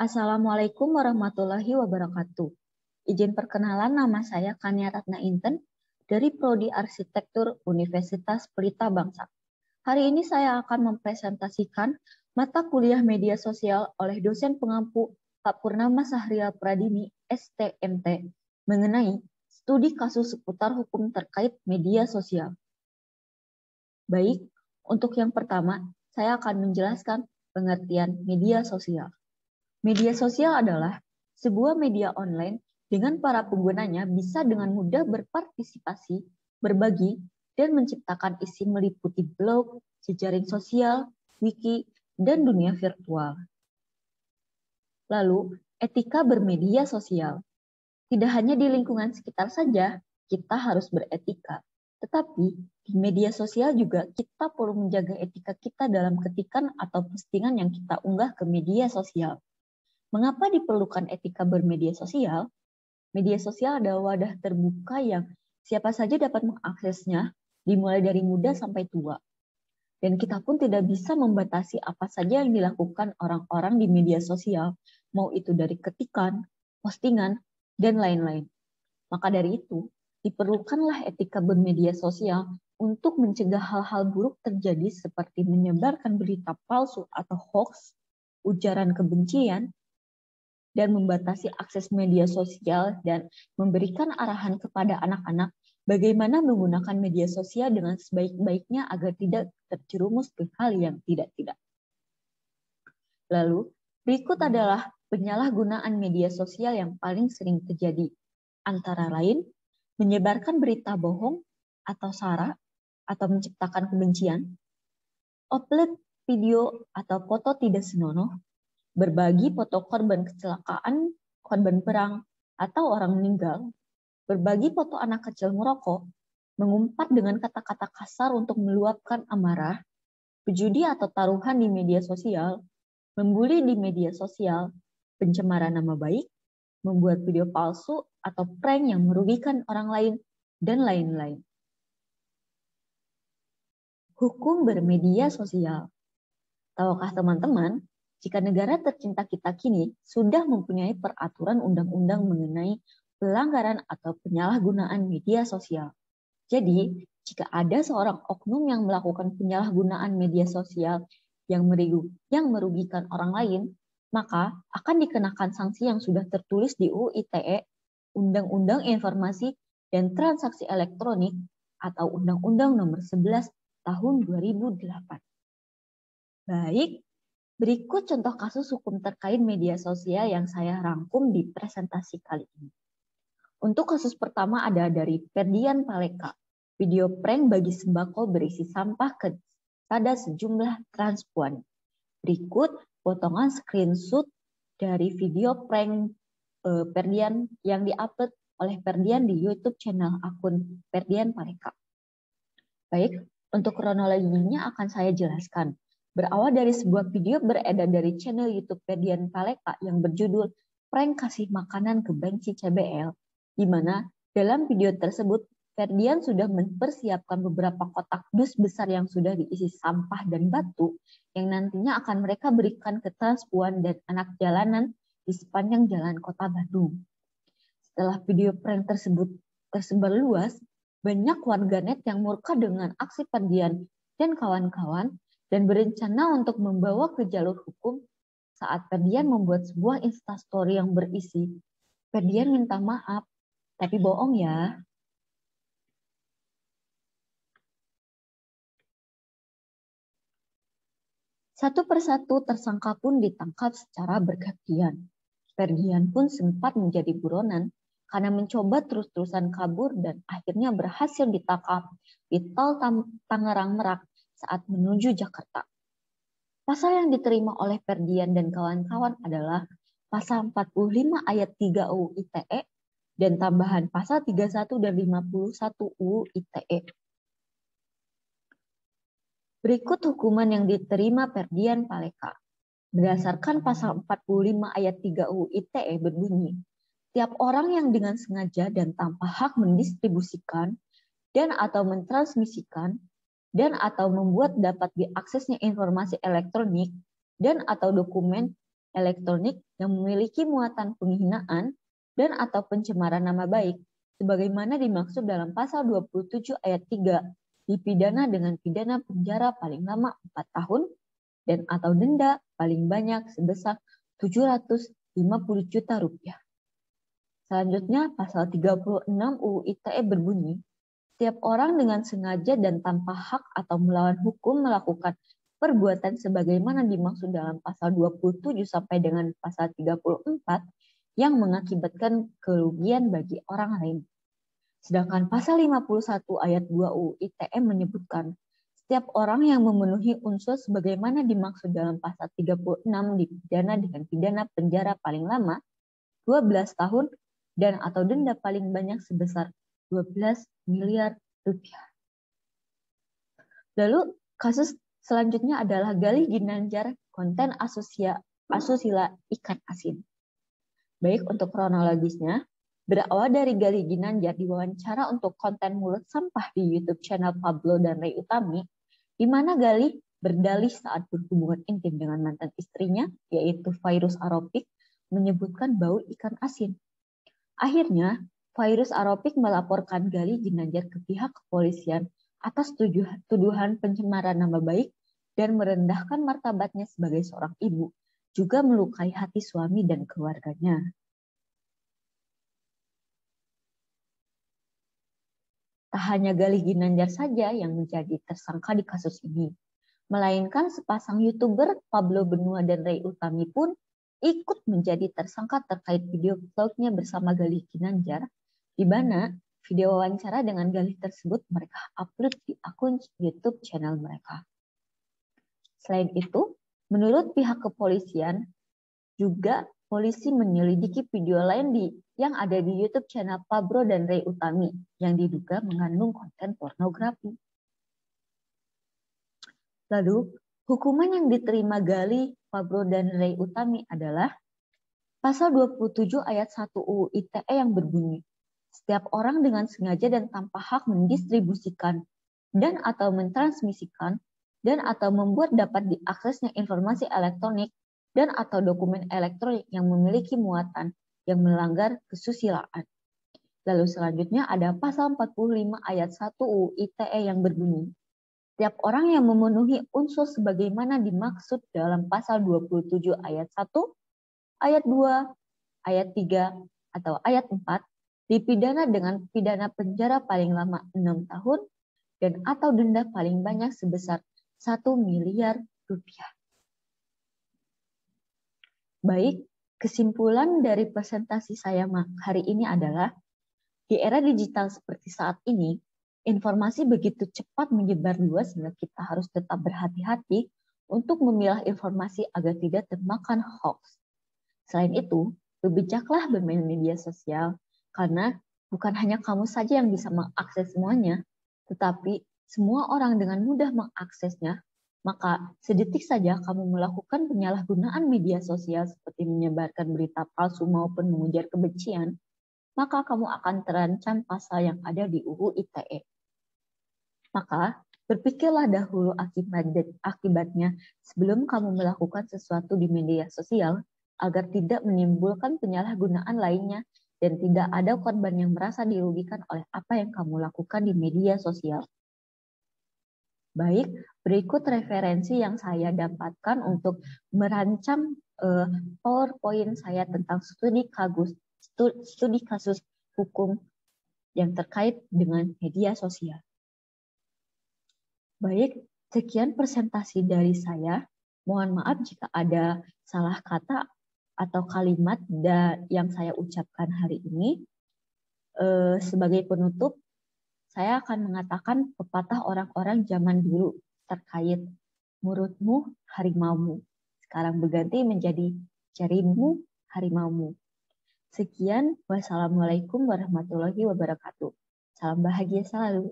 Assalamualaikum warahmatullahi wabarakatuh. Izin perkenalan, nama saya Kania Ratna Inten dari Prodi Arsitektur Universitas Pelita Bangsa. Hari ini saya akan mempresentasikan mata kuliah media sosial oleh dosen pengampu Pak Purnama Sahrial Pradini, STMT, mengenai studi kasus seputar hukum terkait media sosial. Baik, untuk yang pertama, saya akan menjelaskan pengertian media sosial. Media sosial adalah sebuah media online dengan para penggunanya bisa dengan mudah berpartisipasi, berbagi, dan menciptakan isi meliputi blog, jejaring sosial, wiki, dan dunia virtual. Lalu, etika bermedia sosial. Tidak hanya di lingkungan sekitar saja, kita harus beretika. Tetapi di media sosial juga kita perlu menjaga etika kita dalam ketikan atau postingan yang kita unggah ke media sosial. Mengapa diperlukan etika bermedia sosial? Media sosial adalah wadah terbuka yang siapa saja dapat mengaksesnya, dimulai dari muda sampai tua. Dan kita pun tidak bisa membatasi apa saja yang dilakukan orang-orang di media sosial, mau itu dari ketikan, postingan, dan lain-lain. Maka dari itu, diperlukanlah etika bermedia sosial untuk mencegah hal-hal buruk terjadi seperti menyebarkan berita palsu atau hoax, ujaran kebencian, dan membatasi akses media sosial dan memberikan arahan kepada anak-anak bagaimana menggunakan media sosial dengan sebaik-baiknya agar tidak terjerumus ke hal yang tidak-tidak. Lalu, berikut adalah penyalahgunaan media sosial yang paling sering terjadi. Antara lain, menyebarkan berita bohong atau sara atau menciptakan kebencian, upload video atau foto tidak senonoh, berbagi foto korban kecelakaan, korban perang, atau orang meninggal, berbagi foto anak kecil merokok, mengumpat dengan kata-kata kasar untuk meluapkan amarah, berjudi atau taruhan di media sosial, membuli di media sosial, pencemaran nama baik, membuat video palsu atau prank yang merugikan orang lain, dan lain-lain. Hukum bermedia sosial. Tahukah teman-teman, jika negara tercinta kita kini sudah mempunyai peraturan undang-undang mengenai pelanggaran atau penyalahgunaan media sosial. Jadi, jika ada seorang oknum yang melakukan penyalahgunaan media sosial yang merugikan orang lain, maka akan dikenakan sanksi yang sudah tertulis di UU ITE, Undang-Undang Informasi dan Transaksi Elektronik, atau Undang-Undang Nomor 11 Tahun 2008. Baik, berikut contoh kasus hukum terkait media sosial yang saya rangkum di presentasi kali ini. Untuk kasus pertama ada dari Ferdian Paleka, video prank bagi sembako berisi sampah pada sejumlah transpuan. Berikut potongan screenshot dari video prank Ferdian yang diupload oleh Ferdian di YouTube channel akun Ferdian Paleka. Baik, untuk kronologinya akan saya jelaskan. Berawal dari sebuah video beredar dari channel YouTube Ferdian Paleka yang berjudul Prank Kasih Makanan ke Bank CBL, di mana dalam video tersebut Ferdian sudah mempersiapkan beberapa kotak dus besar yang sudah diisi sampah dan batu yang nantinya akan mereka berikan ke transpuan dan anak jalanan di sepanjang jalan kota Bandung. Setelah video prank tersebut tersebar luas, banyak warganet yang murka dengan aksi Ferdian dan kawan-kawan dan berencana untuk membawa ke jalur hukum saat Ferdian membuat sebuah instastory yang berisi, "Ferdian minta maaf, tapi bohong ya." Satu persatu tersangka pun ditangkap secara bergantian. Ferdian pun sempat menjadi buronan karena mencoba terus-terusan kabur dan akhirnya berhasil ditangkap di tol Tangerang Merak saat menuju Jakarta. Pasal yang diterima oleh Ferdian dan kawan-kawan adalah pasal 45 ayat 3 UU ITE dan tambahan pasal 31 dan 51 UU ITE. Berikut hukuman yang diterima Ferdian Paleka. Berdasarkan pasal 45 ayat 3 UU ITE berbunyi, tiap orang yang dengan sengaja dan tanpa hak mendistribusikan dan atau mentransmisikan dan atau membuat dapat diaksesnya informasi elektronik dan atau dokumen elektronik yang memiliki muatan penghinaan dan atau pencemaran nama baik, sebagaimana dimaksud dalam pasal 27 ayat 3, dipidana dengan pidana penjara paling lama 4 tahun dan atau denda paling banyak sebesar 750 juta rupiah. Selanjutnya, pasal 36 UU ITE berbunyi, setiap orang dengan sengaja dan tanpa hak atau melawan hukum melakukan perbuatan sebagaimana dimaksud dalam pasal 27 sampai dengan pasal 34 yang mengakibatkan kerugian bagi orang lain. Sedangkan pasal 51 ayat 2 UU ITE menyebutkan setiap orang yang memenuhi unsur sebagaimana dimaksud dalam pasal 36 dipidana dengan pidana penjara paling lama 12 tahun dan atau denda paling banyak sebesar 12 miliar rupiah. Lalu kasus selanjutnya adalah Galih Ginanjar konten asusila ikan asin. Baik, untuk kronologisnya, berawal dari Galih Ginanjar diwawancara untuk konten mulut sampah di YouTube channel Pablo dan Ray Utami, di mana Galih berdalih saat berhubungan intim dengan mantan istrinya, yaitu Fairuz Aropik, menyebutkan bau ikan asin. Akhirnya, Fairuz Aropik melaporkan Galih Ginanjar ke pihak kepolisian atas tuduhan pencemaran nama baik dan merendahkan martabatnya sebagai seorang ibu, juga melukai hati suami dan keluarganya. Tak hanya Galih Ginanjar saja yang menjadi tersangka di kasus ini, melainkan sepasang YouTuber Pablo Benua dan Ray Utami pun ikut menjadi tersangka terkait video vlognya bersama Galih Ginanjar, di mana video wawancara dengan Galih tersebut mereka upload di akun YouTube channel mereka. Selain itu, menurut pihak kepolisian, juga polisi menyelidiki video lain yang ada di YouTube channel Pablo dan Ray Utami yang diduga mengandung konten pornografi. Lalu, hukuman yang diterima Galih, Pablo dan Ray Utami adalah pasal 27 ayat 1 UU ITE yang berbunyi, setiap orang dengan sengaja dan tanpa hak mendistribusikan dan atau mentransmisikan dan atau membuat dapat diaksesnya informasi elektronik dan atau dokumen elektronik yang memiliki muatan yang melanggar kesusilaan. Lalu selanjutnya ada pasal 45 ayat 1 UU ITE yang berbunyi, setiap orang yang memenuhi unsur sebagaimana dimaksud dalam pasal 27 ayat 1, ayat 2, ayat 3, atau ayat 4, dipidana dengan pidana penjara paling lama 6 tahun dan atau denda paling banyak sebesar 1 miliar rupiah. Baik, kesimpulan dari presentasi saya hari ini adalah, di era digital seperti saat ini, informasi begitu cepat menyebar luas sehingga kita harus tetap berhati-hati untuk memilah informasi agar tidak termakan hoax. Selain itu, berbijaklah bermain media sosial, karena bukan hanya kamu saja yang bisa mengakses semuanya, tetapi semua orang dengan mudah mengaksesnya. Maka sedetik saja kamu melakukan penyalahgunaan media sosial seperti menyebarkan berita palsu maupun mengujar kebencian, maka kamu akan terancam pasal yang ada di UU ITE. Maka berpikirlah dahulu akibatnya sebelum kamu melakukan sesuatu di media sosial agar tidak menimbulkan penyalahgunaan lainnya dan tidak ada korban yang merasa dirugikan oleh apa yang kamu lakukan di media sosial. Baik, berikut referensi yang saya dapatkan untuk merancang PowerPoint saya tentang studi kasus hukum yang terkait dengan media sosial. Baik, sekian presentasi dari saya. Mohon maaf jika ada salah kata atau kalimat yang saya ucapkan hari ini. Sebagai penutup, saya akan mengatakan pepatah orang-orang zaman dulu terkait mulutmu harimaumu. Sekarang berganti menjadi jarimu harimaumu. Sekian, wassalamualaikum warahmatullahi wabarakatuh. Salam bahagia selalu.